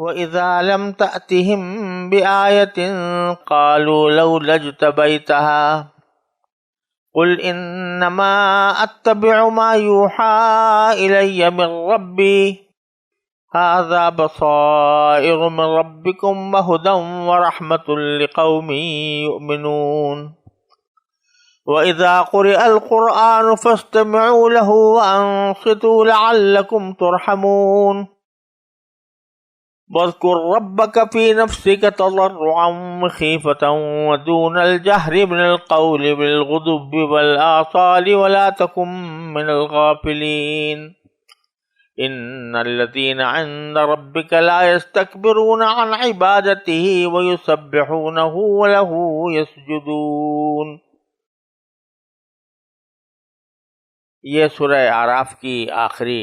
وَإِذَا لَمْ تَأْتِهِمْ بِآيَةٍ قَالُوا لَوْلَا اجْتَبَيْتَهَا قُلْ إِنَّمَا أَتَّبِعُ مَا يُوحَى إِلَيَّ مِنْ رَبِّي هَذَا بَصَائِرُ مِنْ رَبِّكُمْ وَهُدًى وَرَحْمَةٌ لِقَوْمٍ يُؤْمِنُونَ وَإِذَا قُرِئَ الْقُرْآنُ فَاسْتَمِعُوا لَهُ وَأَنصِتُوا لَعَلَّكُمْ تُرْحَمُونَ وَاذْكُرْ رَبَّكَ فِي نَفْسِكَ تَضَرُّعًا وَخِيفَةً وَدُونَ الْجَهْرِ مِنَ الْقَوْلِ بِالْغُدُوِّ وَالْآصَالِ وَلَا تَكُن مِّنَ الْغَافِلِينَ إِنَّ الَّذِينَ عِندَ رَبِّكَ لَا يَسْتَكْبِرُونَ عَنْ عِبَادَتِهِ وَيُسَبِّحُونَهُ وَلَهُ يَسْجُدُونَ۔ یہ سورہ اعراف کی آخری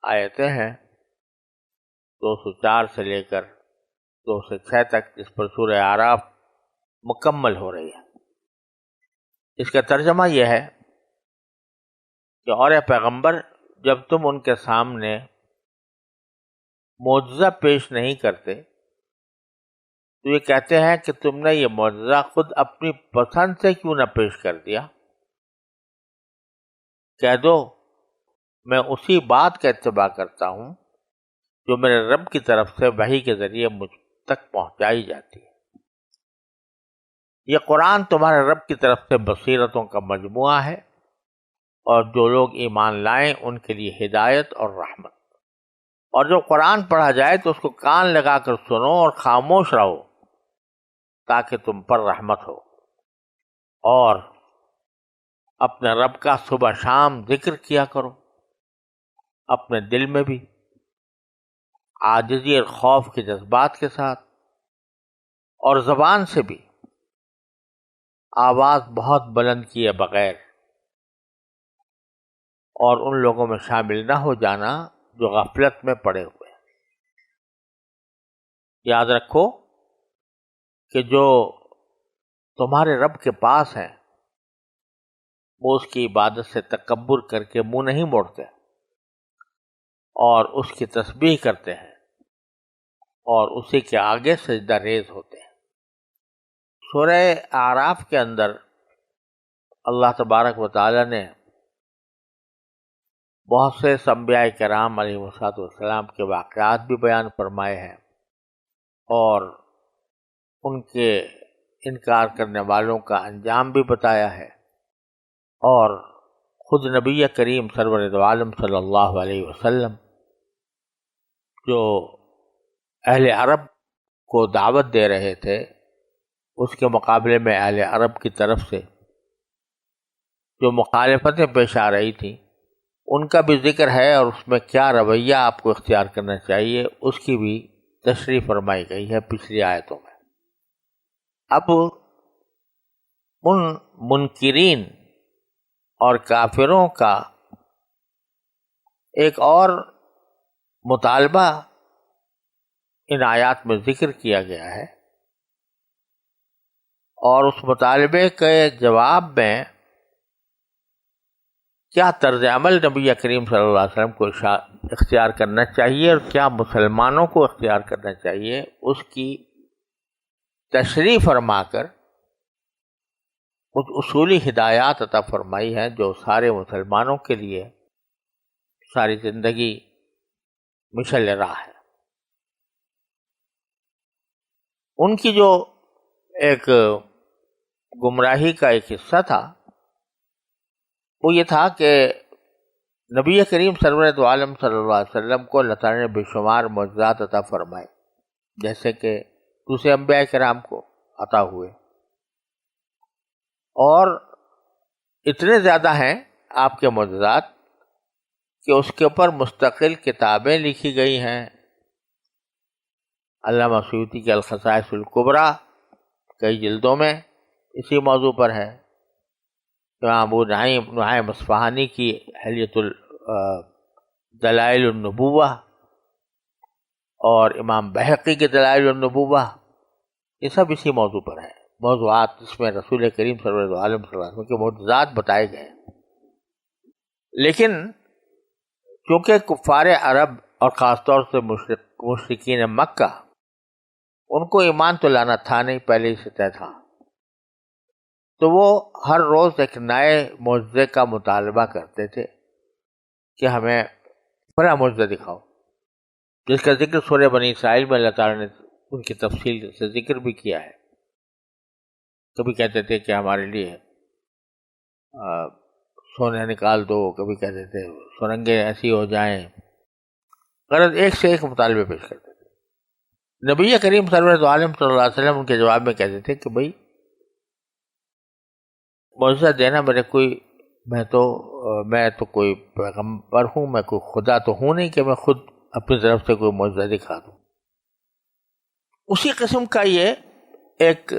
آیتیں ہیں، 204 سے لے کر 206 تک، جس پر سورہ اعراف مکمل ہو رہی ہے۔ اس کا ترجمہ یہ ہے کہ اور اے پیغمبر، جب تم ان کے سامنے معجزہ پیش نہیں کرتے تو یہ کہتے ہیں کہ تم نے یہ معجزہ خود اپنی پسند سے کیوں نہ پیش کر دیا؟ کہہ دو میں اسی بات کا اتباع کرتا ہوں جو میرے رب کی طرف سے وحی کے ذریعے مجھ تک پہنچائی جاتی ہے۔ یہ قرآن تمہارے رب کی طرف سے بصیرتوں کا مجموعہ ہے، اور جو لوگ ایمان لائیں ان کے لیے ہدایت اور رحمت۔ اور جو قرآن پڑھا جائے تو اس کو کان لگا کر سنو اور خاموش رہو تاکہ تم پر رحمت ہو، اور اپنے رب کا صبح شام ذکر کیا کرو، اپنے دل میں بھی عاجزی اور خوف کے جذبات کے ساتھ، اور زبان سے بھی آواز بہت بلند کیے بغیر، اور ان لوگوں میں شامل نہ ہو جانا جو غفلت میں پڑے ہوئے ہیں۔ یاد رکھو کہ جو تمہارے رب کے پاس ہیں وہ اس کی عبادت سے تکبر کر کے منہ نہیں موڑتے، اور اس کی تسبیح کرتے ہیں اور اسی کے آگے سجدہ ریز ہوتے ہیں۔ سورہ اعراف کے اندر اللہ تبارک و تعالی نے بہت سے انبیاء کرام علیہ السلام کے واقعات بھی بیان فرمائے ہیں، اور ان کے انکار کرنے والوں کا انجام بھی بتایا ہے، اور خود نبی کریم سرور دو عالم صلی اللہ علیہ وسلم جو اہل عرب کو دعوت دے رہے تھے، اس کے مقابلے میں اہل عرب کی طرف سے جو مخالفتیں پیش آ رہی تھیں ان کا بھی ذکر ہے، اور اس میں کیا رویہ آپ کو اختیار کرنا چاہیے اس کی بھی تشریح فرمائی گئی ہے پچھلی آیتوں میں۔ اب ان منکرین اور کافروں کا ایک اور مطالبہ ان آیات میں ذکر کیا گیا ہے، اور اس مطالبے کے جواب میں کیا طرز عمل نبی کریم صلی اللہ علیہ وسلم کو اختیار کرنا چاہیے اور کیا مسلمانوں کو اختیار کرنا چاہیے، اس کی تشریح فرما کر کچھ اصولی ہدایات عطا فرمائی ہیں جو سارے مسلمانوں کے لیے ساری زندگی مشعل راہ ہے۔ ان کی جو ایک گمراہی کا ایک حصہ تھا وہ یہ تھا کہ نبی کریم سرور دو عالم صلی اللہ علیہ وسلم کو اللہ تعالیٰ نے بے شمار معجزات عطا فرمائے، جیسے کہ دوسرے انبیاء کرام کو عطا ہوئے، اور اتنے زیادہ ہیں آپ کے معجزات کہ اس کے اوپر مستقل کتابیں لکھی گئی ہیں۔ علامہ سیوطی کے الخصائص الکبریٰ کئی جلدوں میں اسی موضوع پر ہے، امام ابو نعیم اصفہانی کی حلیۃ دلائل النبوہ اور امام بہقی کے دلائل النبوہ، یہ سب اسی موضوع پر ہیں، موضوعات جس میں رسول کریم صلی اللہ علیہ وسلم کے معجزات بتائے گئے ہیں۔ لیکن چونکہ کفار عرب اور خاص طور سے مشرکین مکہ، ان کو ایمان تو لانا تھا نہیں، پہلے ہی سے طے تھا، تو وہ ہر روز ایک نئے معجزے کا مطالبہ کرتے تھے کہ ہمیں بڑا معجزہ دکھاؤ، جس کا ذکر سورہ بنی اسرائیل میں اللہ تعالیٰ نے ان کی تفصیل سے ذکر بھی کیا ہے۔ کبھی کہتے تھے کہ ہمارے لیے سونے نکال دو، کبھی کہتے تھے سرنگیں ایسی ہو جائیں، غرض ایک سے ایک مطالبے پیش کرتے تھے۔ نبی کریم سرورت عالم صلی اللہ علیہ وسلم ان کے جواب میں کہتے تھے کہ بھائی معجزہ دینا میں تو کوئی پیغمبر ہوں، میں کوئی خدا تو ہوں نہیں کہ میں خود اپنی طرف سے کوئی معجزہ دکھا دوں۔ اسی قسم کا یہ ایک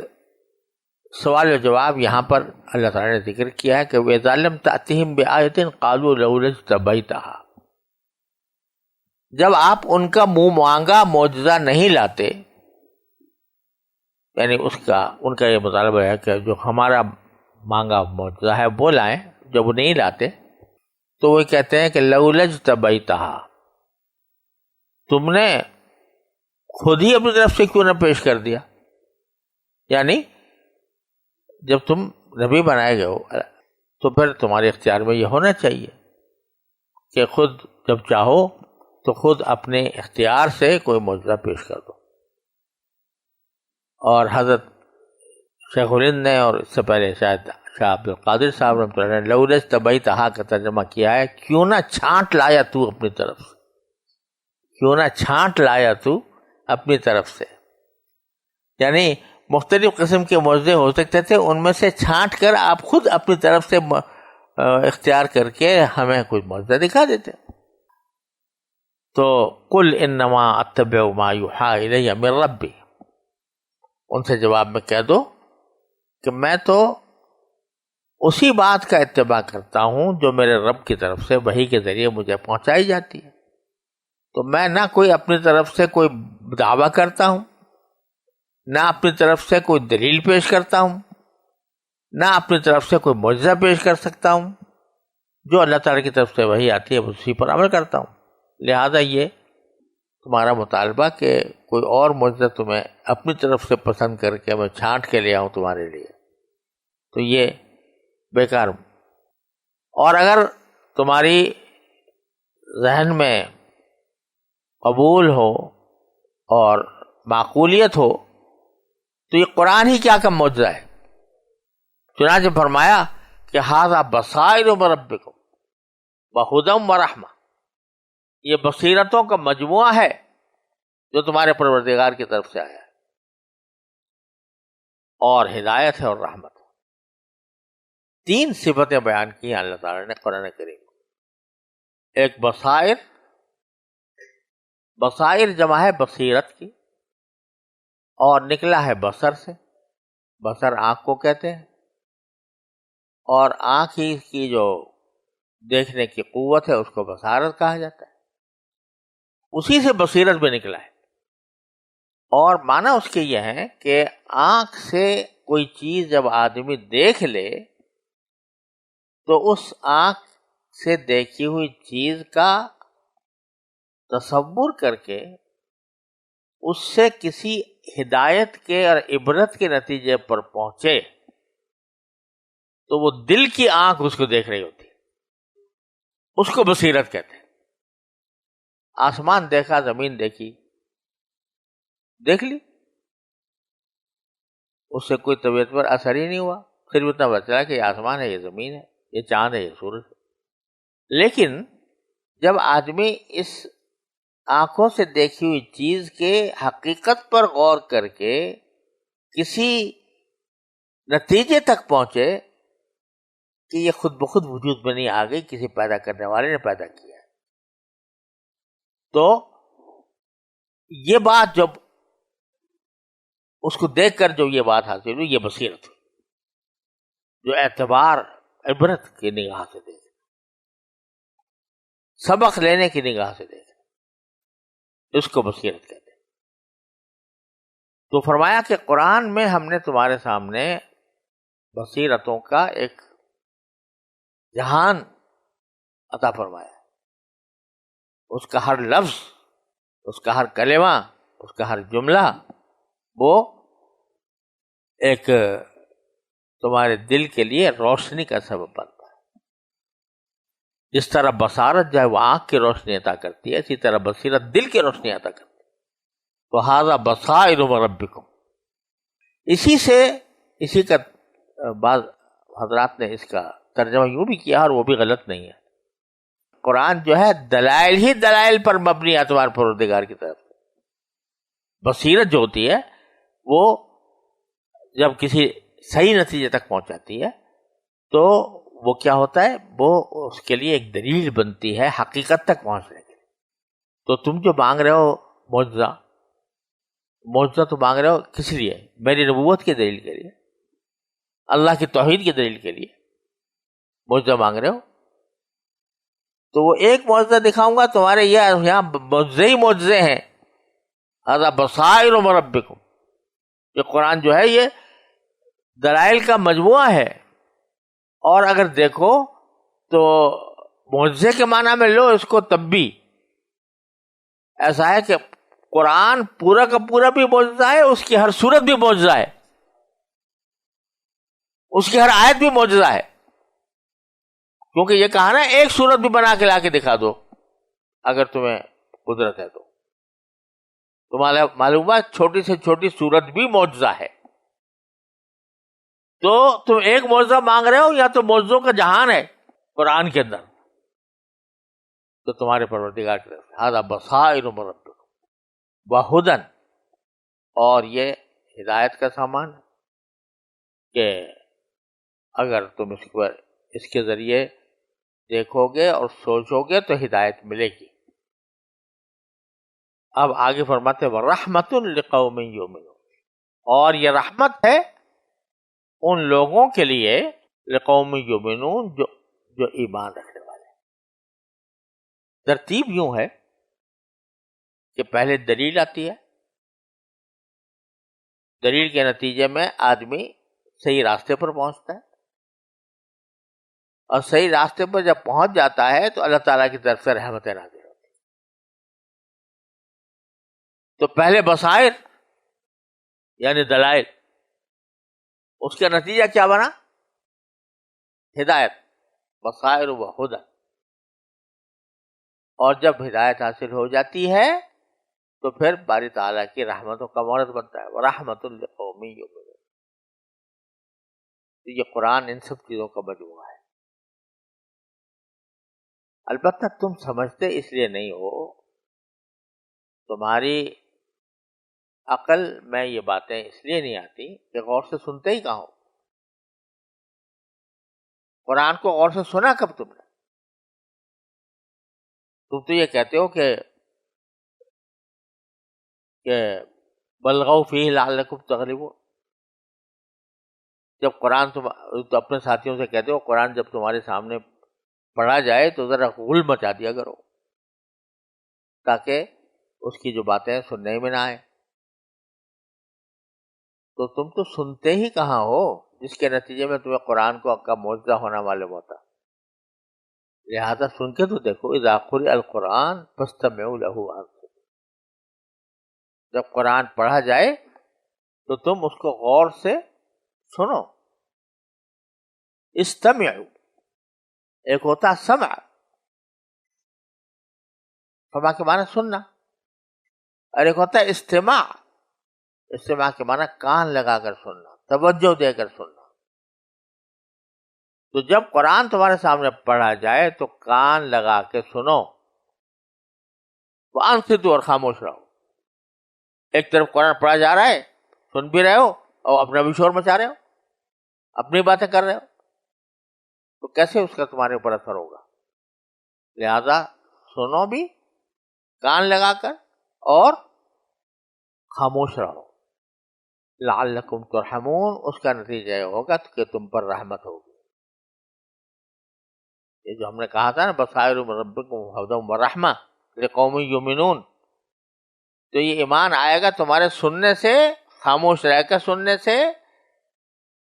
سوال و جواب یہاں پر اللہ تعالیٰ نے ذکر کیا ہے کہ وَإِذَا لَمْ تَأْتِهِمْ بِآيَةٍ قَالُوا لَوْلَا اجْتَبَيْتَهَا، جب آپ ان کا منہ مانگا معجزہ نہیں لاتے، یعنی ان کا یہ مطالبہ ہے کہ جو ہمارا مانگا معجزہ ہے وہ لائیں، جب وہ نہیں لاتے تو وہ کہتے ہیں کہ لَوْلَا اجْتَبَيْتَهَا، تم نے خود ہی اپنی طرف سے کیوں نہ پیش کر دیا؟ یعنی جب تم نبی بنائے گئے ہو تو پھر تمہارے اختیار میں یہ ہونا چاہیے کہ خود جب چاہو تو خود اپنے اختیار سے کوئی معجزہ پیش کر دو۔ اور حضرت شیخ الہند نے اور اس سے پہلے شاید شاہ عبد القادر صاحب رحمۃ اللہ علیہ نے لَوْلَا اجْتَبَيْتَهَا کا ترجمہ کیا ہے کیوں نہ چھانٹ لایا تو اپنی طرف سے، کیوں نہ چھانٹ لایا تو اپنی طرف سے، یعنی مختلف قسم کے معجزے ہو سکتے تھے، ان میں سے چھانٹ کر آپ خود اپنی طرف سے اختیار کر کے ہمیں کوئی معجزہ دکھا دیتے۔ تو قُلْ إِنَّمَا أَتَّبِعُ مَا يُوحَىٰ إِلَيَّ مِن رَبِّي، ان سے جواب میں کہہ دو کہ میں تو اسی بات کا اتباع کرتا ہوں جو میرے رب کی طرف سے وحی کے ذریعے مجھے پہنچائی جاتی ہے، تو میں نہ کوئی اپنی طرف سے کوئی دعویٰ کرتا ہوں، نہ اپنی طرف سے کوئی دلیل پیش کرتا ہوں، نہ اپنی طرف سے کوئی معجزہ پیش کر سکتا ہوں، جو اللہ تعالیٰ کی طرف سے وحی آتی ہے اسی پر عمل کرتا ہوں۔ لہذا یہ تمہارا مطالبہ کہ کوئی اور معجزہ تمہیں اپنی طرف سے پسند کر کے میں چھانٹ کے لے آؤں تمہارے لیے، تو یہ بیکار۔ اور اگر تمہاری ذہن میں قبول ہو اور معقولیت ہو تو یہ قرآن ہی کیا کا معجزہ ہے۔ چنانچہ فرمایا کہ ھذا بصائر من ربکم وھدی ورحمہ، یہ بصیرتوں کا مجموعہ ہے جو تمہارے پروردگار کی طرف سے آیا ہے، اور ہدایت ہے اور رحمت ہے۔ تین صفتیں بیان کی ہیں اللہ تعالیٰ نے قرآن کریم میں۔ ایک بصائر، بصائر جمع ہے بصیرت کی، اور نکلا ہے بصر سے، بصر آنکھ کو کہتے ہیں، اور آنکھ ہی کی جو دیکھنے کی قوت ہے اس کو بصارت کہا جاتا ہے، اسی سے بصیرت بھی نکلا ہے۔ اور معنی اس کے یہ ہے کہ آنکھ سے کوئی چیز جب آدمی دیکھ لے تو اس آنکھ سے دیکھی ہوئی چیز کا تصور کر کے اس سے کسی ہدایت کے اور عبرت کے نتیجے پر پہنچے تو وہ دل کی آنکھ اس کو دیکھ رہی ہوتی ہے، اس کو بصیرت کہتے ہیں۔ آسمان دیکھا، زمین دیکھی، دیکھ لی، اس سے کوئی طبیعت پر اثر ہی نہیں ہوا، صرف اتنا پتہ چلا کہ یہ آسمان ہے، یہ زمین ہے، یہ چاند ہے، یہ سورج ہے۔ لیکن جب آدمی اس آنکھوں سے دیکھی ہوئی چیز کے حقیقت پر غور کر کے کسی نتیجے تک پہنچے کہ یہ خود بخود وجود میں نہیں آ گئی، کسی پیدا کرنے والے نے پیدا کیا ہے، تو یہ بات جب اس کو دیکھ کر جو یہ بات حاصل ہوئی، یہ بصیرت ہوئی، جو اعتبار عبرت کی نگاہ سے دیکھ، سبق لینے کی نگاہ سے دیکھ، اس کو بصیرت کہتے ہیں۔ تو فرمایا کہ قرآن میں ہم نے تمہارے سامنے بصیرتوں کا ایک جہان عطا فرمایا، اس کا ہر لفظ، اس کا ہر کلمہ، اس کا ہر جملہ وہ ایک تمہارے دل کے لیے روشنی کا سبب بنتا ہے۔ جس طرح بصارت جو ہے وہ آنکھ کی روشنی عطا کرتی ہے، اسی طرح بصیرت دل کی روشنی عطا کرتی ہے۔ تو ھذا بصائر من ربکم، اسی کا بعض حضرات نے اس کا ترجمہ یوں بھی کیا اور وہ بھی غلط نہیں ہے۔ قرآن جو ہے دلائل ہی دلائل پر مبنی ہے تمہارے پروردگار کی طرف سے۔ بصیرت جو ہوتی ہے وہ جب کسی صحیح نتیجے تک پہنچاتی ہے تو وہ کیا ہوتا ہے، وہ اس کے لیے ایک دلیل بنتی ہے حقیقت تک پہنچنے کے لیے۔ تو تم جو مانگ رہے ہو معجزہ تو مانگ رہے ہو کس لیے؟ میری نبوت کی دلیل کے لیے، اللہ کی توحید کی دلیل کے لیے معجزہ مانگ رہے ہو۔ تو وہ ایک معجزہ دکھاؤں گا تمہارے یہاں معجزے ہی معجزے ہیں۔ ھذا بصائر من ربکم، یہ قرآن جو ہے یہ دلائل کا مجموعہ ہے۔ اور اگر دیکھو تو معجزے کے معنی میں لو اس کو تب بھی ایسا ہے کہ قرآن پورا کا پورا بھی معجزہ ہے، اس کی ہر صورت بھی معجزہ ہے، اس کی ہر آیت بھی معجزہ ہے۔ کیونکہ یہ کہا نا ایک صورت بھی بنا کے لا کے دکھا دو اگر تمہیں قدرت ہے تو تمہارا معلوم ہے چھوٹی سے چھوٹی صورت بھی معجزہ ہے۔ تو تم ایک معجزہ مانگ رہے ہو یا تو معجزوں کا جہان ہے قرآن کے اندر، تو تمہارے پروردگار کی طرف سے ھذا بصائر من ربکم وہدی، اور یہ ہدایت کا سامان ہے کہ اگر تم اس کے ذریعے دیکھو گے اور سوچو گے تو ہدایت ملے گی۔ اب آگے فرماتے ہیں وَرَحْمَةٌ لِقَوْمٍ يُؤْمِنُونَ، اور یہ رحمت ہے ان لوگوں کے لیے لقوم یؤمنون جو ایمان رکھنے والے ہیں۔ ترتیب یوں ہے کہ پہلے دلیل آتی ہے، دلیل کے نتیجے میں آدمی صحیح راستے پر پہنچتا ہے، اور صحیح راستے پر جب پہنچ جاتا ہے تو اللہ تعالیٰ کی طرف سے رحمتیں نازل ہوتی ہیں۔ تو پہلے بصائر یعنی دلائل، اس کا نتیجہ کیا بنا؟ ہدایت، بصائر و ہدی۔ اور جب ہدایت حاصل ہو جاتی ہے تو پھر باری تعالیٰ کی رحمتوں کا مورد بنتا ہے، وَرَحْمَةٌ لِقَوْمٍ يُؤْمِنُونَ۔ تو یہ قرآن ان سب چیزوں کا مجموعہ ہے۔ البتہ تم سمجھتے اس لیے نہیں ہو، تمہاری عقل میں یہ باتیں اس لیے نہیں آتی کہ غور سے سنتے ہی کہاں ہو۔ قرآن کو غور سے سنا کب تم نے؟ تم تو یہ کہتے ہو کہ بلغوا فیہ لعلکم تغلبون۔ جب قرآن تم اپنے ساتھیوں سے کہتے ہو قرآن جب تمہارے سامنے پڑھا جائے تو ذرا غل مچا دیا کرو تاکہ اس کی جو باتیں سننے میں نہ آئے۔ تو تم تو سنتے ہی کہاں ہو جس کے نتیجے میں تمہیں قرآن کو کا معجزہ ہونا معلوم ہوتا۔ لہذا سن کے تو دیکھو، اذا قرئ القرآن فاستمعوا لہ وانصتوا، جب قرآن پڑھا جائے تو تم اس کو غور سے سنو۔ استمعوا ایک ہوتا سمع، سمع کے معنی سننا، اور ایک ہوتا ہے استماع، استماع کے معنی کان لگا کر سننا، توجہ دے کر سننا۔ تو جب قرآن تمہارے سامنے پڑھا جائے تو کان لگا کے سنو، وانصتوا اور خاموش رہو۔ ایک طرف قرآن پڑھا جا رہا ہے، سن بھی رہے ہو اور اپنا بھی شور مچا رہے ہو، اپنی باتیں کر رہے ہو، تو کیسے اس کا تمہارے اوپر اثر ہوگا؟ لہذا سنو بھی کان لگا کر اور خاموش رہو۔ لعلکم ترحمون، اس کا نتیجہ یہ ہوگا کہ تم پر رحمت ہوگی۔ یہ جو ہم نے کہا تھا نا بصائر من ربکم وہدی ورحمہ لقوم یؤمنون، تو یہ ایمان آئے گا تمہارے سننے سے، خاموش رہ کر سننے سے،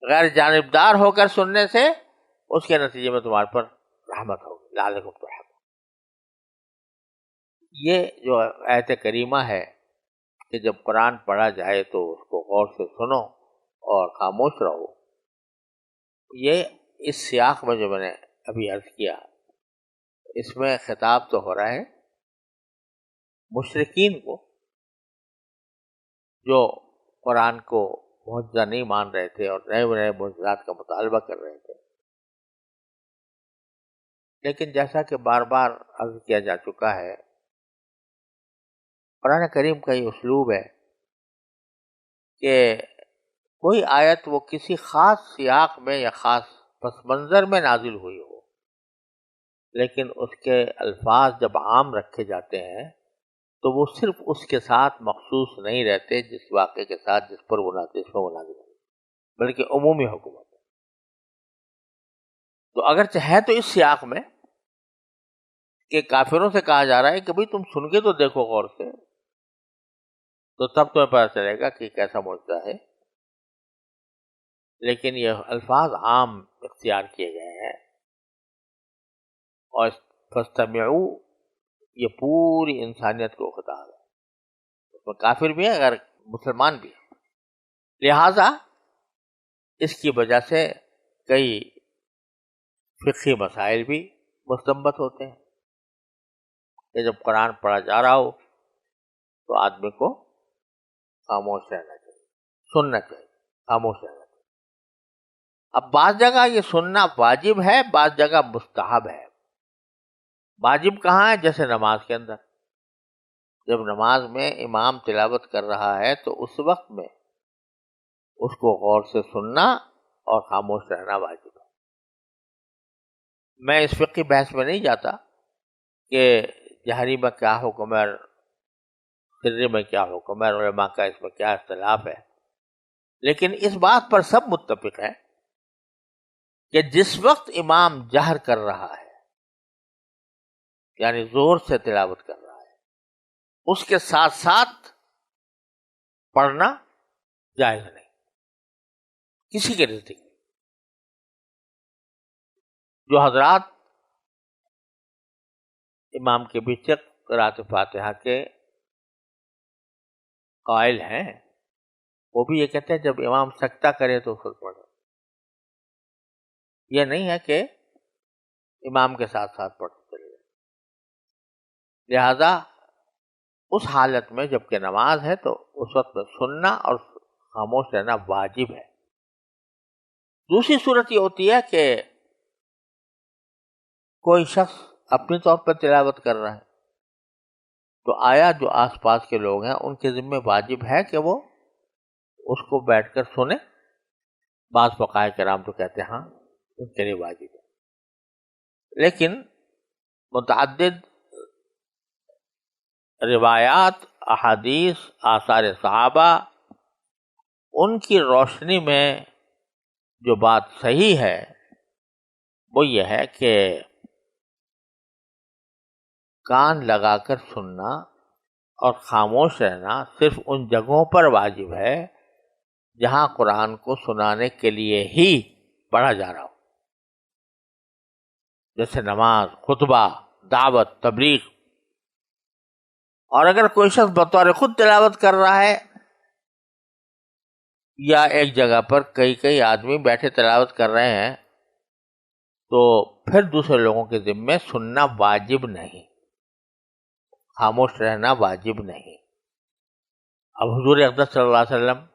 غیر جانبدار ہو کر سننے سے، اس کے نتیجے میں تمہارے پر رحمت ہوگی۔ لعلکم ترحمون۔ یہ جو آیت کریمہ ہے کہ جب قرآن پڑھا جائے تو اس کو غور سے سنو اور خاموش رہو، یہ اس سیاق میں جو میں نے ابھی عرض کیا، اس میں خطاب تو ہو رہا ہے مشرکین کو جو قرآن کو معجزہ نہیں مان رہے تھے اور نئے نئے معجزات کا مطالبہ کر رہے تھے. لیکن جیسا کہ بار بار عرض کیا جا چکا ہے، قرآن کریم کا یہ اسلوب ہے کہ کوئی آیت وہ کسی خاص سیاق میں یا خاص پس منظر میں نازل ہوئی ہو، لیکن اس کے الفاظ جب عام رکھے جاتے ہیں تو وہ صرف اس کے ساتھ مخصوص نہیں رہتے جس واقعے کے ساتھ جس پر وہ نازل ہوئی، بلکہ عمومی حکومت ہے. تو اگرچہ ہے تو اس سیاق میں کہ کافروں سے کہا جا رہا ہے کہ بھئی تم سن کے تو دیکھو غور سے، تو تب تمہیں پتہ چلے گا کہ کیسا معجزہ ہے. لیکن یہ الفاظ عام اختیار کیے گئے ہیں، اور فاستمعوا یہ پوری انسانیت کو خطاب ہے، اس میں کافر بھی ہے اگر مسلمان بھی ہے. لہذا اس کی وجہ سے کئی فقہی مسائل بھی مستنبط ہوتے ہیں کہ جب قرآن پڑھا جا رہا ہو تو آدمی کو خاموش رہنا چاہیے، سننا چاہیے، خاموش رہنا چاہیے. اب بعض جگہ یہ سننا واجب ہے، بعض جگہ مستحب ہے. واجب کہاں ہے؟ جیسے نماز کے اندر، جب نماز میں امام تلاوت کر رہا ہے تو اس وقت میں اس کو غور سے سننا اور خاموش رہنا واجب ہے. میں اس فقہی بحث میں نہیں جاتا کہ جہری میں کیا حکم ہے، سری میں کیا حکم ہے، علماء کا اس میں کیا اختلاف ہے، لیکن اس بات پر سب متفق ہیں کہ جس وقت امام جہر کر رہا ہے، یعنی زور سے تلاوت کر رہا ہے، اس کے ساتھ ساتھ پڑھنا جائز نہیں کسی کے نزدیک. جو حضرات امام کے پیچھے قرأت فاتحہ کے قائل ہیں وہ بھی یہ کہتے ہیں جب امام سجدہ کرے تو خود پڑھے. یہ نہیں ہے کہ امام کے ساتھ ساتھ پڑھتے چلے جائیں. لہذا اس حالت میں جبکہ نماز ہے تو اس وقت میں سننا اور خاموش رہنا واجب ہے. دوسری صورت یہ ہوتی ہے کہ کوئی شخص اپنی طور پر تلاوت کر رہا ہے تو آیا جو آس پاس کے لوگ ہیں ان کے ذمہ واجب ہے کہ وہ اس کو بیٹھ کر سنیں. بعض فقہاء کرام تو کہتے ہیں ہاں ان کے لیے واجب ہے. لیکن متعدد روایات، احادیث، آثار صحابہ، ان کی روشنی میں جو بات صحیح ہے وہ یہ ہے کہ کان لگا کر سننا اور خاموش رہنا صرف ان جگہوں پر واجب ہے جہاں قرآن کو سنانے کے لیے ہی پڑھا جا رہا ہو، جیسے نماز، خطبہ، دعوت، تبلیغ. اور اگر کوئی شخص بطور خود تلاوت کر رہا ہے یا ایک جگہ پر کئی آدمی بیٹھے تلاوت کر رہے ہیں تو پھر دوسرے لوگوں کے ذمے سننا واجب نہیں، خاموش رہنا واجب نہیں. اب حضور اقدس صلی اللہ علیہ وسلم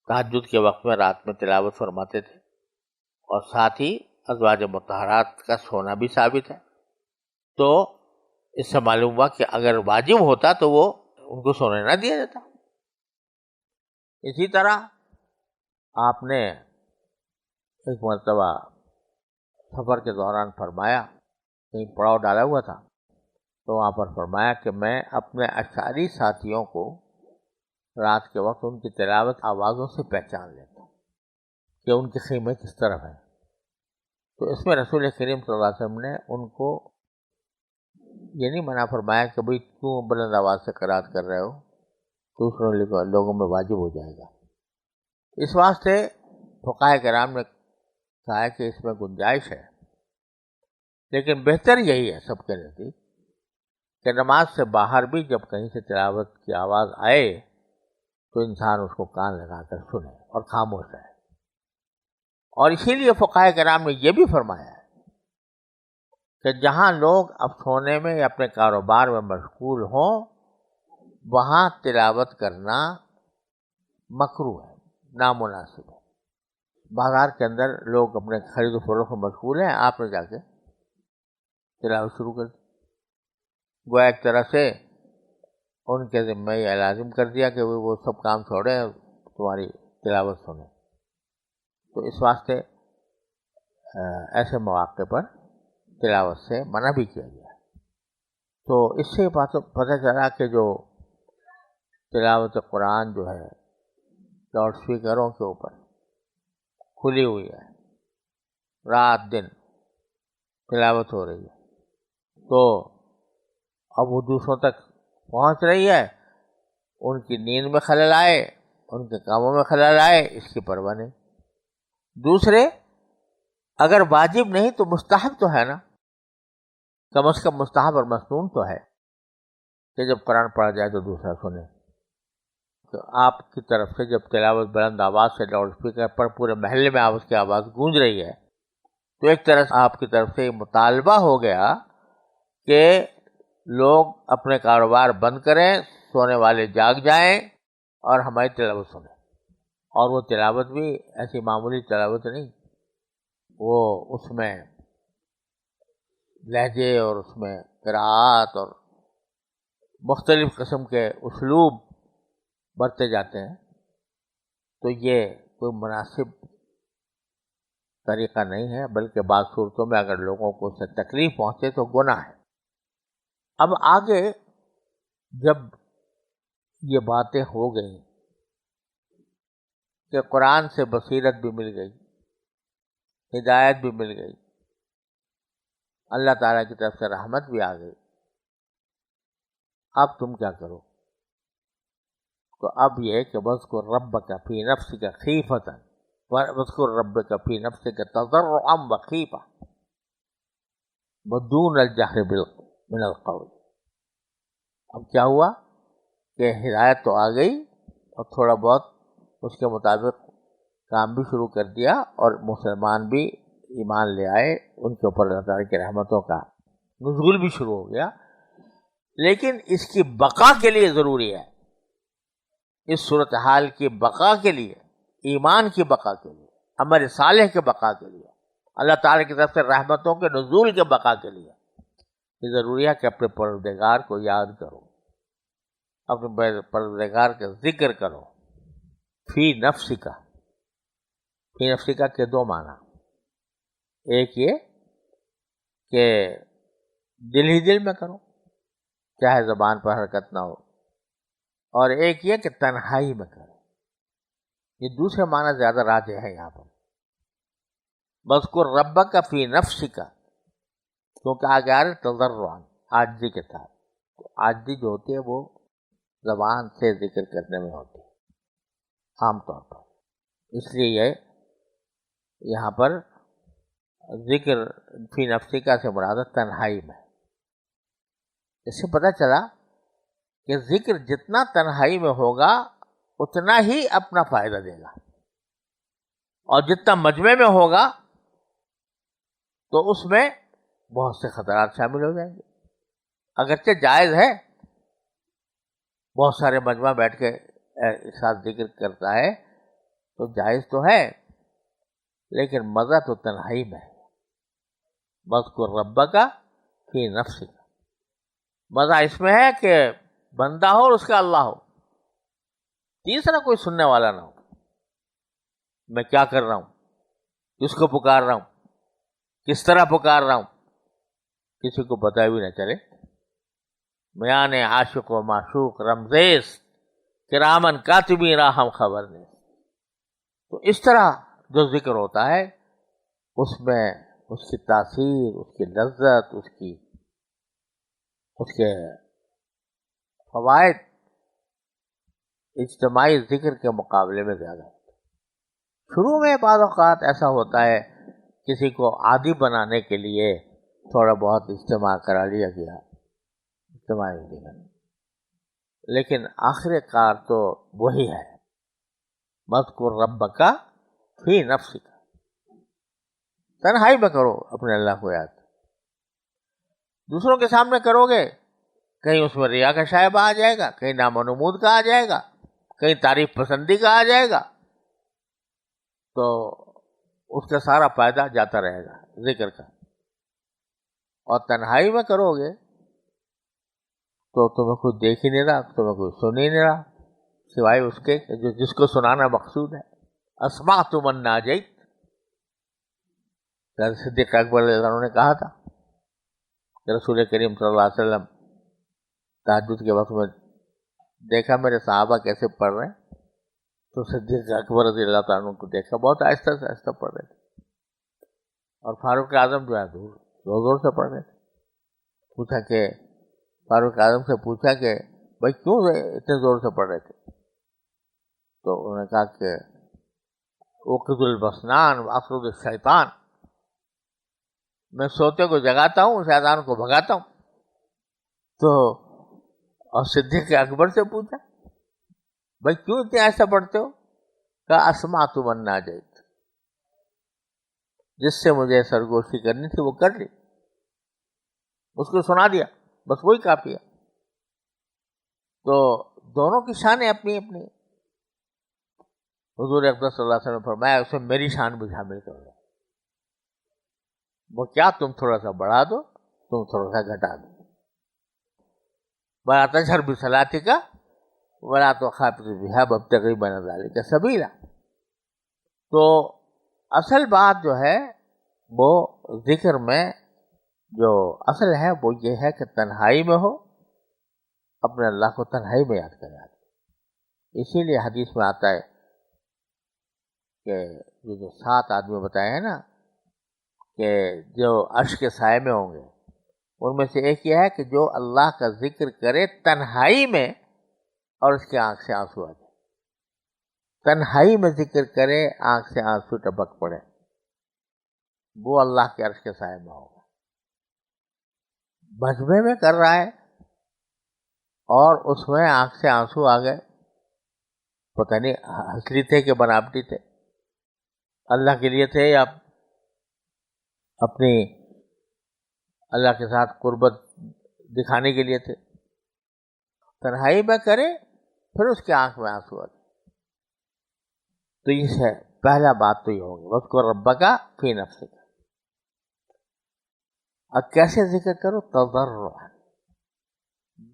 تہجد کے وقت میں رات میں تلاوت فرماتے تھے، اور ساتھ ہی ازواج مطہرات کا سونا بھی ثابت ہے. تو اس سے معلوم ہوا کہ اگر واجب ہوتا تو وہ ان کو سونے نہ دیا جاتا. اسی طرح آپ نے ایک مرتبہ سفر کے دوران فرمایا، کہیں پڑاؤ ڈالا ہوا تھا تو وہاں پر فرمایا کہ میں اپنے اشعری ساتھیوں کو رات کے وقت ان کی تلاوت آوازوں سے پہچان لیتا ہوں کہ ان کے خیمے کس طرف ہیں. تو اس میں رسول کریم صلی اللہ علیہ وسلم نے ان کو یہ نہیں منع فرمایا کہ بھئی کیوں بلند آواز سے قرات کر رہے ہو، دوسرے لوگوں میں واجب ہو جائے گا. اس واسطے فقہاء کرام نے کہا ہے کہ اس میں گنجائش ہے، لیکن بہتر یہی ہے سب کے نزدیک کہ نماز سے باہر بھی جب کہیں سے تلاوت کی آواز آئے تو انسان اس کو کان لگا کر سنے اور خاموش رہے. اور اسی لیے فقہائے کرام نے یہ بھی فرمایا ہے کہ جہاں لوگ اب سونے میں یا اپنے کاروبار میں مشغول ہوں وہاں تلاوت کرنا مکروہ ہے، نامناسب ہے. بازار کے اندر لوگ اپنے خرید و فروخت میں مشغول ہیں، آپ نے جا کے تلاوت شروع کر دی. گویا ایک طرح سے ان کے ذمہ یہ لازم کر دیا کہ وہ سب کام چھوڑیں تمہاری تلاوت سنیں. تو اس واسطے ایسے مواقع پر تلاوت سے منع بھی کیا گیا. تو اس سے پتہ چلا کہ جو تلاوت قرآن جو ہے لاؤڈ اسپیکروں کے اوپر کھلی ہوئی ہے، رات دن تلاوت ہو رہی ہے، تو اب وہ دوسروں تک پہنچ رہی ہے، ان کی نیند میں خلل آئے، ان کے کاموں میں خلل آئے، اس کی پرواہ نہیں. دوسرے اگر واجب نہیں تو مستحب تو ہے نا، کم از کم مستحب اور مسنون تو ہے کہ جب قرآن پڑھا جائے تو دوسرا سنے. تو آپ کی طرف سے جب تلاوت بلند آواز سے لاؤڈ اسپیکر پر پورے محلے میں اس کی آواز گونج رہی ہے تو ایک طرح سے آپ کی طرف سے مطالبہ ہو گیا کہ لوگ اپنے کاروبار بند کریں، سونے والے جاگ جائیں اور ہماری تلاوت سنیں. اور وہ تلاوت بھی ایسی معمولی تلاوت نہیں، وہ اس میں لہجے اور اس میں قراءات اور مختلف قسم کے اسلوب برتے جاتے ہیں. تو یہ کوئی مناسب طریقہ نہیں ہے، بلکہ بعض صورتوں میں اگر لوگوں کو اس سے تکلیف پہنچے تو گناہ ہے. اب آگے جب یہ باتیں ہو گئیں کہ قرآن سے بصیرت بھی مل گئی، ہدایت بھی مل گئی، اللہ تعالیٰ کی طرف سے رحمت بھی آ گئی، اب تم کیا کرو؟ تو اب یہ کہ وَاذْكُرْ رَبَّكَ فِي نَفْسِكَ خِيفَةً وَاذْكُرْ رَبَّكَ فِي نَفْسِكَ تَضَرُّعًا وَخِيفَةً وَدُونَ الْجَهْرِ من القول. اب کیا ہوا کہ ہدایت تو آ گئی اور تھوڑا بہت اس کے مطابق کام بھی شروع کر دیا اور مسلمان بھی ایمان لے آئے، ان کے اوپر اللہ تعالیٰ کی رحمتوں کا نزول بھی شروع ہو گیا. لیکن اس کی بقا کے لیے ضروری ہے، اس صورتحال کی بقا کے لیے، ایمان کی بقا کے لیے، عمل صالح کے بقا کے لیے، اللہ تعالیٰ کی طرف سے رحمتوں کے نزول کے بقا کے لیے یہ ضروری ہے کہ اپنے پروردگار کو یاد کرو، اپنے پروردگار کا ذکر کرو. فی نفسک، فی نفسک کے دو معنی، ایک یہ کہ دل ہی دل میں کرو چاہے زبان پر حرکت نہ ہو، اور ایک یہ کہ تنہائی میں کرو. یہ دوسرے معنی زیادہ راجح ہے یہاں پر. وَاذْكُرْ رَبَّكَ فِي نَفْسِكَ، کیونکہ آگے آ رہے تضرعاً، عاجزی کے ساتھ. تو عاجزی جو ہوتی ہے وہ زبان سے ذکر کرنے میں ہوتی ہے عام طور پر، اس لیے یہاں پر ذکر فی نفسک سے مراد تنہائی میں. اس سے پتہ چلا کہ ذکر جتنا تنہائی میں ہوگا اتنا ہی اپنا فائدہ دے گا، اور جتنا مجمع میں ہوگا تو اس میں بہت سے خطرات شامل ہو جائیں گے. اگرچہ جائز ہے، بہت سارے مجمع بیٹھ کے ایک ساتھ ذکر کرتا ہے تو جائز تو ہے، لیکن مزہ تو تنہائی میں ہے. وَاذْكُرْ رَبَّكَ فِي نَفْسِكَ، مزہ اس میں ہے کہ بندہ ہو اور اس کا اللہ ہو، تیسرا کوئی سننے والا نہ ہو. میں کیا کر رہا ہوں، کس کو پکار رہا ہوں، کس طرح پکار رہا ہوں، کسی کو پتہ بھی نہ چلے. میان عاشق و معشوق رمزیز کرامن کاتبین راہم خبر نے. تو اس طرح جو ذکر ہوتا ہے اس میں اس کی تاثیر، اس کی لذت، اس کے فوائد اجتماعی ذکر کے مقابلے میں زیادہ ہوتا ہے. شروع میں بعض اوقات ایسا ہوتا ہے کسی کو عادی بنانے کے لیے تھوڑا بہت اجتماع کرا لیا گیا اجتماعی ذکر، لیکن آخر کار تو وہی ہے، مذکر ربک فی نفسک، تنہائی میں کرو اپنے اللہ کو یاد. دوسروں کے سامنے کرو گے کہیں اس میں ریا کا شائبہ آ جائے گا، کہیں نام و نمود کا آ جائے گا، کہیں تعریف پسندی کا آ جائے گا، تو اس کا سارا فائدہ جاتا رہے گا ذکر کا. اور تنہائی میں کرو گے تو تمہیں کوئی دیکھ ہی نہیں رہا، تمہیں کوئی سن ہی نہیں رہا سوائے اس کے جو جس کو سنانا مقصود ہے. اسمعت من ناجیت، صدیق اکبر رضی اللہ عنہ نے کہا تھا کہ رسول کریم صلی اللہ علیہ وسلم تہجد کے وقت میں دیکھا میرے صحابہ کیسے پڑھ رہے ہیں، تو صدیق اکبر رضی اللہ تعالیٰ عنہ کو دیکھا بہت آہستہ سے آہستہ پڑھ رہے تھے، اور فاروق اعظم جو ہے زور زور سے پڑھ رہے تھے. پوچھا کہ فاروق اعظم سے پوچھا کہ بھائی کیوں اتنے زور سے پڑھ رہے تھے؟ تو انہوں نے کہا کہ اوقظ البسنان وافرد الشیطان، میں سوتے کو جگاتا ہوں، شیطان کو بھگاتا ہوں. تو اور صدیق اکبر سے پوچھا بھائی کیوں اتنے ایسا پڑھتے ہو؟ کہا اسمعت من ناجیت، جس سے مجھے سرگوشی کرنی تھی وہ کر لی، اس کو سنا دیا، بس وہی کافی ہے. تو دونوں کی شانیں اپنی اپنی. حضور اقدس صلی اللہ علیہ وسلم نے فرمایا اس میں میری شان بھی شامل کر دو. وہ کیا؟ تم تھوڑا سا بڑھا دو، تم تھوڑا سا گھٹا دو. ولا تجہر بصلاتک ولا تخافت بها وابتغ بین ذلک سبیلا. تو اصل بات جو ہے وہ ذکر میں جو اصل ہے وہ یہ ہے کہ تنہائی میں ہو، اپنے اللہ کو تنہائی میں یاد کریں. اسی لیے حدیث میں آتا ہے کہ یہ جو 7 آدمی بتائے ہیں نا کہ جو عرش کے سائے میں ہوں گے، ان میں سے ایک یہ ہے کہ جو اللہ کا ذکر کرے تنہائی میں اور اس کی آنکھ سے آنسو آ جائے. تنہائی میں ذکر کرے، آنکھ سے آنسو ٹپک پڑے، وہ اللہ کے عرش کے سائے میں ہوگا. مجمع میں کر رہا ہے اور اس میں آنکھ سے آنسو آ گئے، پتہ نہیں اصلی تھے کہ بناوٹی تھے، اللہ کے لیے تھے یا اپنی اللہ کے ساتھ قربت دکھانے کے لیے تھے. تنہائی میں کرے پھر اس کی آنکھ میں آنسو آ جائے. تو یہ ہے پہلا بات تو یہ ہوگی وَاذْكُرْ رَبَّكَ فِي نَفْسِكَ. اب کیسے ذکر کرو؟ تضرعاً.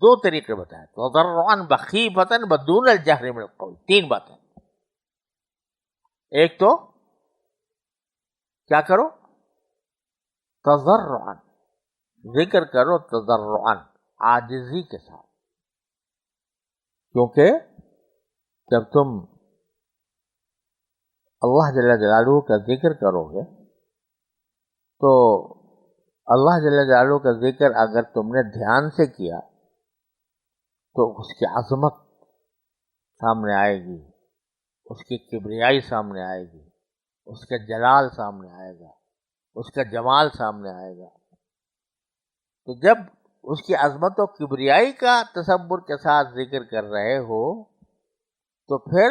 2 طریقے بتائے، تضرعاً بخیفتاً بدون الجہر من القول. 3 باتیں. ایک تو کیا کرو؟ تضرعاً، ذکر کرو تضرعاً، عاجزی کے ساتھ. کیونکہ جب تم اللہ جل جلالہ کا ذکر کرو گے تو اللہ جل جلالہ کا ذکر اگر تم نے دھیان سے کیا تو اس کی عظمت سامنے آئے گی، اس کی کبریائی سامنے آئے گی، اس کا جلال سامنے آئے گا، اس کا جمال سامنے آئے گا. تو جب اس کی عظمت و کبریائی کا تصور کے ساتھ ذکر کر رہے ہو تو پھر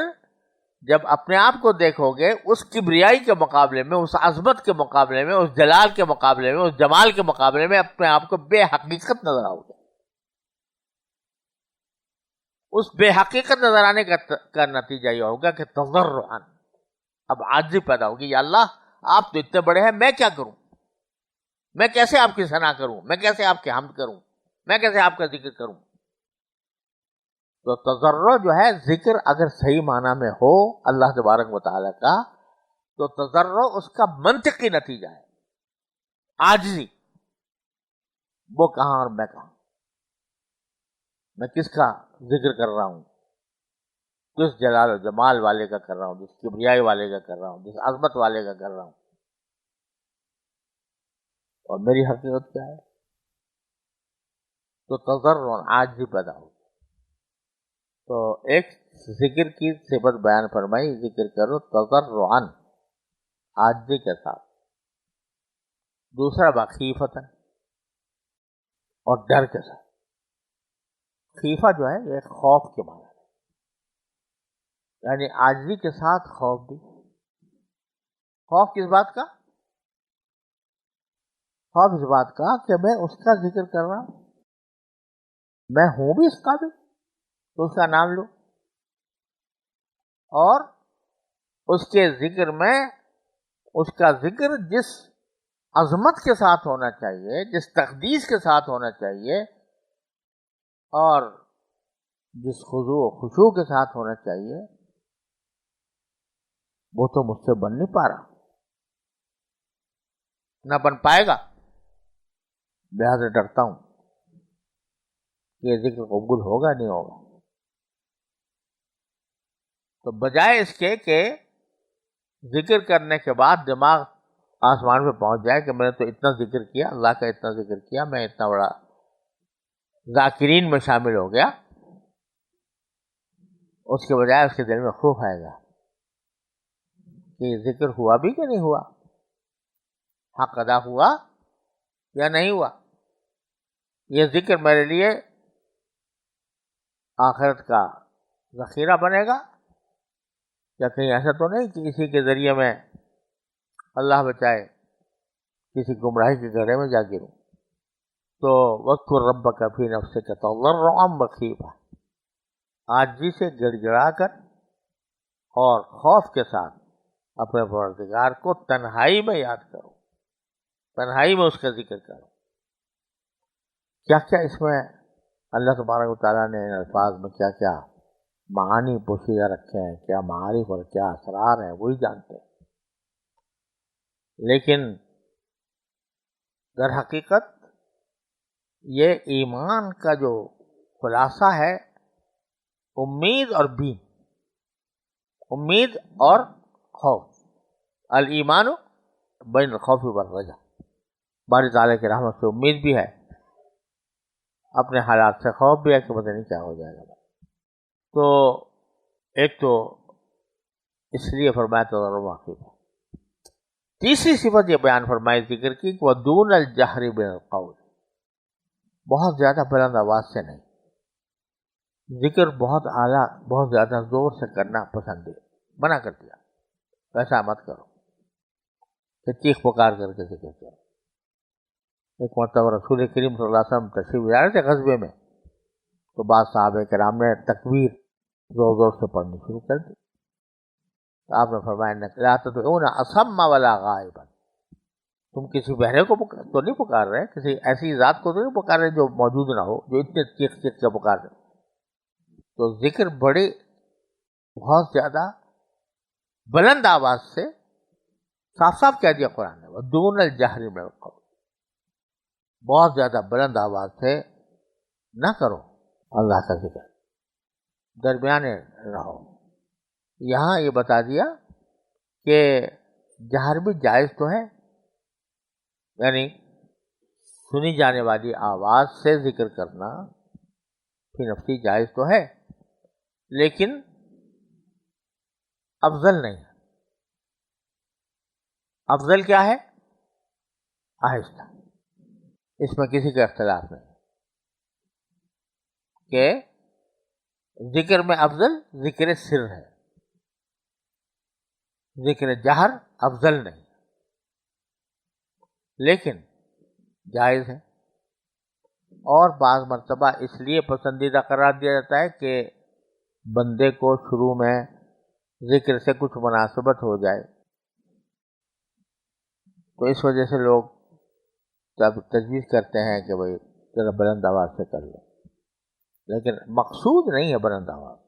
جب اپنے آپ کو دیکھو گے اس کبریائی کے مقابلے میں، اس عظمت کے مقابلے میں، اس جلال کے مقابلے میں، اس جمال کے مقابلے میں اپنے آپ کو بے حقیقت نظر آؤ گے. اس بے حقیقت نظر آنے کا نتیجہ یہ ہوگا کہ تضرعاً، اب عاجزی پیدا ہوگی. یا اللہ آپ تو اتنے بڑے ہیں، میں کیا کروں؟ میں کیسے آپ کی ثنا کروں؟ میں کیسے آپ کی حمد کروں؟ میں کیسے آپ کا ذکر کروں؟ تو تضرع جو ہے، ذکر اگر صحیح معنی میں ہو اللہ تبارک و تعالیٰ کا تو تضرع اس کا منطقی نتیجہ ہے عاجزی. وہ کہاں اور میں کہاں؟ میں کس کا ذکر کر رہا ہوں؟ کس جلال و جمال والے کا کر رہا ہوں؟ جس کبریائی والے کا کر رہا ہوں؟ جس عظمت والے کا کر رہا ہوں؟ اور میری حقیقت کیا ہے؟ تو تضرع عاجزی پیدا ہوگی. تو ایک ذکر کی صفت بیان فرمائی، ذکر کرو تضرعاً، عاجزی کے ساتھ. دوسرا بخیفتاً، اور ڈر کے ساتھ. خیفہ جو ہے یہ خوف کے معنی ہے، یعنی عاجزی کے ساتھ خوف بھی۔ خوف کس بات کا؟ خوف اس بات کا کہ میں اس کا ذکر کر رہا ہوں، میں ہوں بھی اس قابل تو اس کا نام لوں، اور اس کے ذکر میں اس کا ذکر جس عظمت کے ساتھ ہونا چاہیے، جس تقدیس کے ساتھ ہونا چاہیے، اور جس خضوع و خشوع کے ساتھ ہونا چاہیے، وہ تو مجھ سے بن نہیں پا رہا، نہ بن پائے گا، لہذا ڈرتا ہوں کہ یہ ذکر قبول ہوگا نہیں ہوگا۔ تو بجائے اس کے کہ ذکر کرنے کے بعد دماغ آسمان پہ پہنچ جائے کہ میں نے تو اتنا ذکر کیا، اللہ کا اتنا ذکر کیا، میں اتنا بڑا ذاکرین میں شامل ہو گیا، اس کے بجائے اس کے دل میں خوف آئے گا کہ یہ ذکر ہوا بھی کہ نہیں ہوا، حق ادا ہوا یا نہیں ہوا، یہ ذکر میرے لیے آخرت کا ذخیرہ بنے گا، یا کہیں ایسا تو نہیں کہ اسی کے ذریعے میں اللہ بچائے کسی گمراہی کے گڑھے میں جا گروں۔ تو وَاذْكُرْ رَبَّكَ فِي نَفْسِكَ تَضَرُّعًا وَخِيفَةً، عاجزی سے گڑ گڑا کر اور خوف کے ساتھ اپنے پروردگار کو تنہائی میں یاد کرو، تنہائی میں اس کا ذکر کرو۔ کیا کیا اس میں اللہ تبارک و تعالیٰ نے ان الفاظ میں کیا کیا معانی پوشیدہ رکھے ہیں، کیا معارف اور کیا اسرار ہیں، وہی جانتے ہیں، لیکن در حقیقت یہ ایمان کا جو خلاصہ ہے، امید اور بین، امید اور خوف، الایمان بین الخوف والرجا، باری تعالیٰ کی رحمت سے امید بھی ہے، اپنے حالات سے خوف بھی ہے کہ پتہ نہیں کیا ہو جائے گا۔ تو ایک تو اس لیے فرمایا تضرع وخیفہ۔ تیسری صفت یہ بیان فرمائی ذکر کی کہ وَدُونَ الْجَهْرِ بِالْقَوْلِ، بہت زیادہ بلند آواز سے نہیں، ذکر بہت اعلیٰ بہت زیادہ زور سے کرنا پسند ہے، منع کر دیا، ویسا مت کرو کہ چیخ پکار کر کے ذکر کرو۔ ایک مرتبہ رسول کریم صلی اللہ علیہ وسلم تشریف لے رہے تھے غزوے میں، تو بعض صحابہ کرام نے تکبیر زور زور سے پڑھنی شروع کر دی، تو آپ نے فرمایا لا تدعون اصم ولا غائبا، تم کسی بہرے کو تو نہیں پکار رہے، کسی ایسی ذات کو تو نہیں پکار رہے جو موجود نہ ہو، جو اتنے چیخ چیخ کے پکار رہے۔ تو ذکر بڑی بہت زیادہ بلند آواز سے صاف صاف کہہ دیا قرآن نے، وَدُونَ الْجَهْرِ مِنَ الْقَوْلِ، بہت زیادہ بلند آواز سے نہ کرو اللہ کا ذکر، درمیانے رہو۔ یہاں یہ بتا دیا کہ جہر بھی جائز تو ہے، یعنی سنی جانے والی آواز سے ذکر کرنا فی نفسی جائز تو ہے، لیکن افضل نہیں ہے۔ افضل کیا ہے؟ آہستہ، اس میں کسی کا اختلاف نہیں کہ ذکر میں افضل ذکر سر ہے، ذکر جہر افضل نہیں، لیکن جائز ہے، اور بعض مرتبہ اس لیے پسندیدہ قرار دیا جاتا ہے کہ بندے کو شروع میں ذکر سے کچھ مناسبت ہو جائے، تو اس وجہ سے لوگ جب تجویز کرتے ہیں کہ بھئی ذرا بلند آواز سے کر لو، لیکن مقصود نہیں ہے بلند آواز،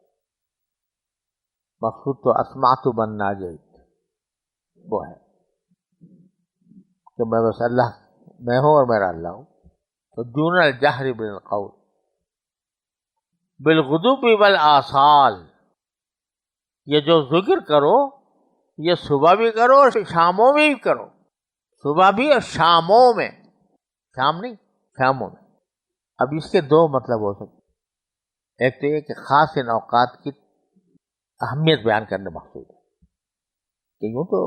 مقصود تو اسمعت من ناجیت وہ ہے کہ میں بس اللہ میں ہوں اور میرا اللہ ہوں۔ تو دون الجہر بالقول بالغدو والآصال، یہ جو ذکر کرو یہ صبح بھی کرو اور شاموں میں بھی کرو، صبح بھی اور شاموں میں، شام نہیں شاموں میں۔ اب اس کے دو مطلب ہو سکتے، ایک تو یہ کہ خاص ان اوقات کی اہمیت بیان کرنے مقصود ہے، کہ یوں تو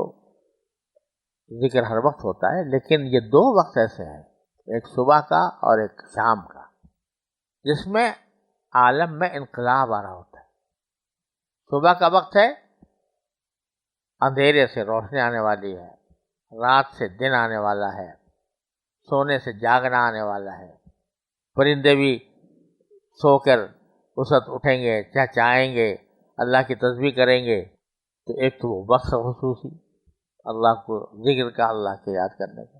ذکر ہر وقت ہوتا ہے، لیکن یہ دو وقت ایسے ہیں، ایک صبح کا اور ایک شام کا، جس میں عالم میں انقلاب آ رہا ہوتا ہے. صبح کا وقت ہے، اندھیرے سے روشنی آنے والی ہے، رات سے دن آنے والا ہے، سونے سے جاگنا آنے والا ہے. پرندے بھی سو کر اس وقت اٹھیں گے، چہچہائیں گے، اللہ کی تسبیح کریں گے. تو ایک تو وہ وقت خصوصی اللہ کو ذکر کا، اللہ کے یاد کرنے کا.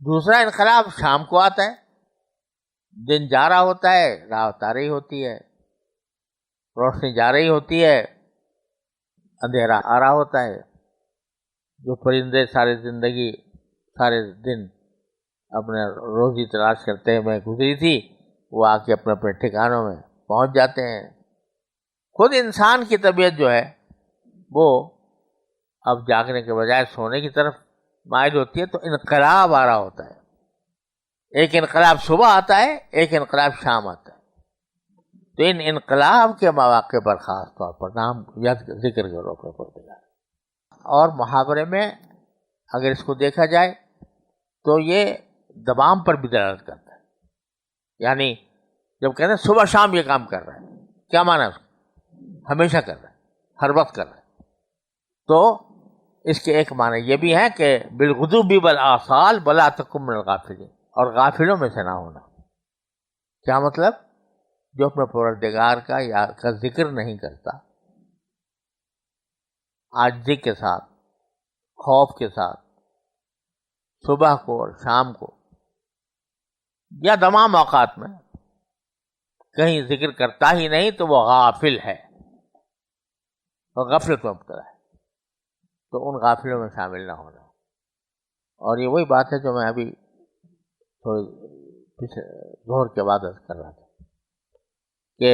دوسرا انقلاب شام کو آتا ہے، دن جا رہا ہوتا ہے، رات آ رہی ہوتی ہے، روشنی جا رہی ہوتی ہے، اندھیرا آ رہا ہوتا ہے. جو پرندے ساری زندگی سارے دن اپنے روزی تلاش کرتے ہوئے گزری تھی، وہ آ کے اپنے اپنے ٹھکانوں میں پہنچ جاتے ہیں. خود انسان کی طبیعت جو ہے وہ اب جاگنے کے بجائے سونے کی طرف مائل ہوتی ہے. تو انقلاب آ رہا ہوتا ہے. ایک انقلاب صبح آتا ہے، ایک انقلاب شام آتا ہے. تو ان انقلاب کے مواقع پر خاص طور پر نام یاد ذکر کرو اپنے پروردگار. اور محاورے میں اگر اس کو دیکھا جائے تو یہ دوام پر بھی دلالت کرتا ہے. یعنی جب کہتے ہیں صبح شام یہ کام کر رہا ہے، کیا معنی ہے اس کا؟ ہمیشہ کر رہا ہے، ہر وقت کر رہا ہے. تو اس کے ایک معنی یہ بھی ہے کہ بالغدو والآصال ولا تکن من الغافلین، اور غافلوں میں سے نہ ہونا. کیا مطلب؟ جو اپنے پروردگار کا ذکر نہیں کرتا، عاجزی کے ساتھ، خوف کے ساتھ، صبح کو اور شام کو یا تمام اوقات میں کہیں ذکر کرتا ہی نہیں، تو وہ غافل ہے اور غفلت میں مبتلا ہے. تو ان غافلوں میں شامل نہ ہونا. اور یہ وہی بات ہے جو میں ابھی تھوڑی پیچھے ظہر کے بعد عرض کر رہا تھا کہ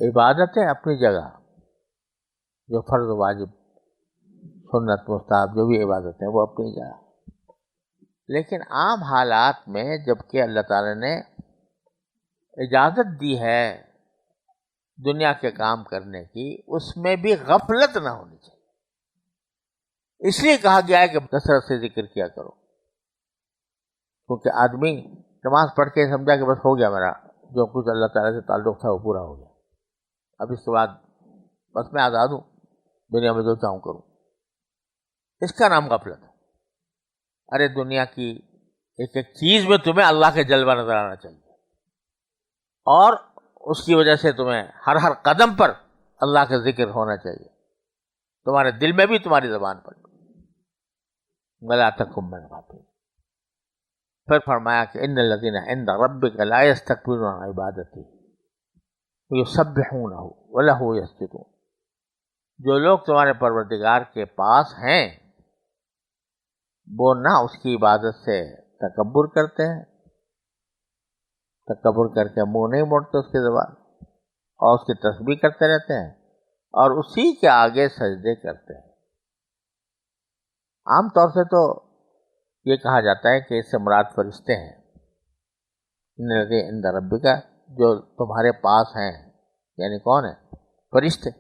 عبادتیں اپنی جگہ، جو فرض واجب سنت مستحب جو بھی عبادتیں وہ اپنی جگہ، لیکن عام حالات میں جبکہ اللہ تعالی نے اجازت دی ہے دنیا کے کام کرنے کی، اس میں بھی غفلت نہ ہونی چاہیے. اس لیے کہا گیا ہے کہ کثرت سے ذکر کیا کرو. کیونکہ آدمی نماز پڑھ کے سمجھا کہ بس ہو گیا، میرا جو کچھ اللہ تعالیٰ سے تعلق تھا وہ پورا ہو گیا، اب اس کے بعد بس میں آزاد ہوں، دنیا میں جو چاہوں کروں. اس کا نام غفلت ہے. ارے دنیا کی ایک ایک چیز میں تمہیں اللہ کے جلوہ نظر آنا چاہیے، اور اس کی وجہ سے تمہیں ہر ہر قدم پر اللہ کا ذکر ہونا چاہیے، تمہارے دل میں بھی، تمہاری زبان پر بھی. ولا تکن من الغافلین. پھر فرمایا کہ ان الذین عند ربک لا یستکبرون عن عبادتہ ویسبحونہ ولہ یسجدون. جو لوگ تمہارے پروردگار کے پاس ہیں وہ نہ اس کی عبادت سے تکبر کرتے ہیں، تکبر کر کے منہ نہیں موڑتے اس کی زبان، اور اس کی تسبیح کرتے رہتے ہیں اور اسی کے آگے سجدے کرتے ہیں. عام طور سے تو یہ کہا جاتا ہے کہ اس سے مراد فرشتے ہیں. ان الذین عند ربک، جو تمہارے پاس ہیں، یعنی کون ہے؟ فرشتے.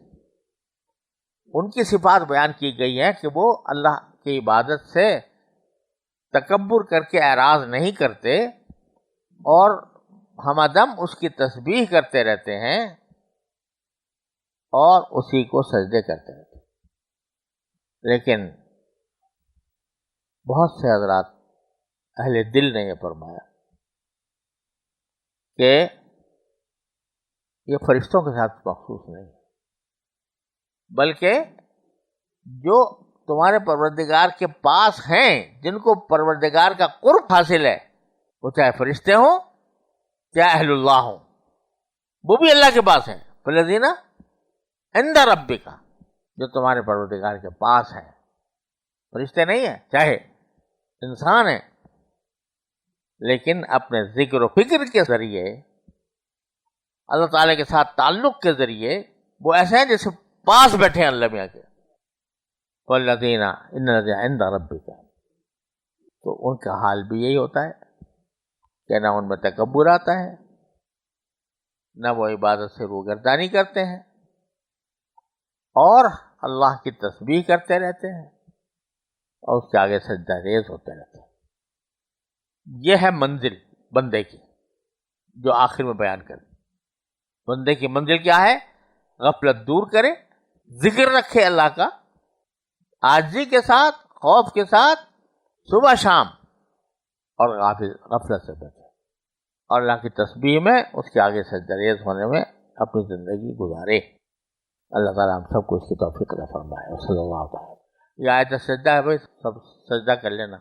ان کی صفات بیان کی گئی ہے کہ وہ اللہ کی عبادت سے تکبر کر کے اعراض نہیں کرتے اور ہمدم اس کی تسبیح کرتے رہتے ہیں اور اسی کو سجدے کرتے رہتے ہیں. لیکن بہت سے حضرات اہل دل نے یہ فرمایا کہ یہ فرشتوں کے ساتھ مخصوص نہیں ہے، بلکہ جو تمہارے پروردگار کے پاس ہیں، جن کو پروردگار کا قرب حاصل ہے، وہ چاہے فرشتے ہوں چاہے اہل اللہ ہوں، وہ بھی اللہ کے پاس ہیں. فالذین عند ربک، جو تمہارے پروردگار کے پاس ہیں، فرشتے نہیں ہیں، چاہے انسان ہیں، لیکن اپنے ذکر و فکر کے ذریعے، اللہ تعالیٰ کے ساتھ تعلق کے ذریعے وہ ایسے ہیں جیسے پاس بیٹھے ہیں اللہ میاں کے. والذین ان الذین عند ربک، تو ان کا حال بھی یہی ہوتا ہے کہ نہ ان میں تکبر آتا ہے، نہ وہ عبادت سے روگردانی کرتے ہیں، اور اللہ کی تسبیح کرتے رہتے ہیں اور اس کے آگے سجدہ ریز ہوتے رہتے ہیں. یہ ہے منزل بندے کی. جو آخر میں بیان کریں. بندے کی منزل کیا ہے؟ غفلت دور کرے، ذکر رکھے اللہ کا، عاجزی کے ساتھ، خوف کے ساتھ، صبح شام، اور غفلت سے بچے، اور اللہ کی تسبیح میں اس کے آگے سجدہ ریز ہونے میں اپنی زندگی گزارے. اللہ تعالیٰ ہم سب کو اس کی توفیق عطا فرمائے. صلی اللہ تعالیٰ. یہ آیت سجدہ ہے بھائی، سب سجدہ کر لینا.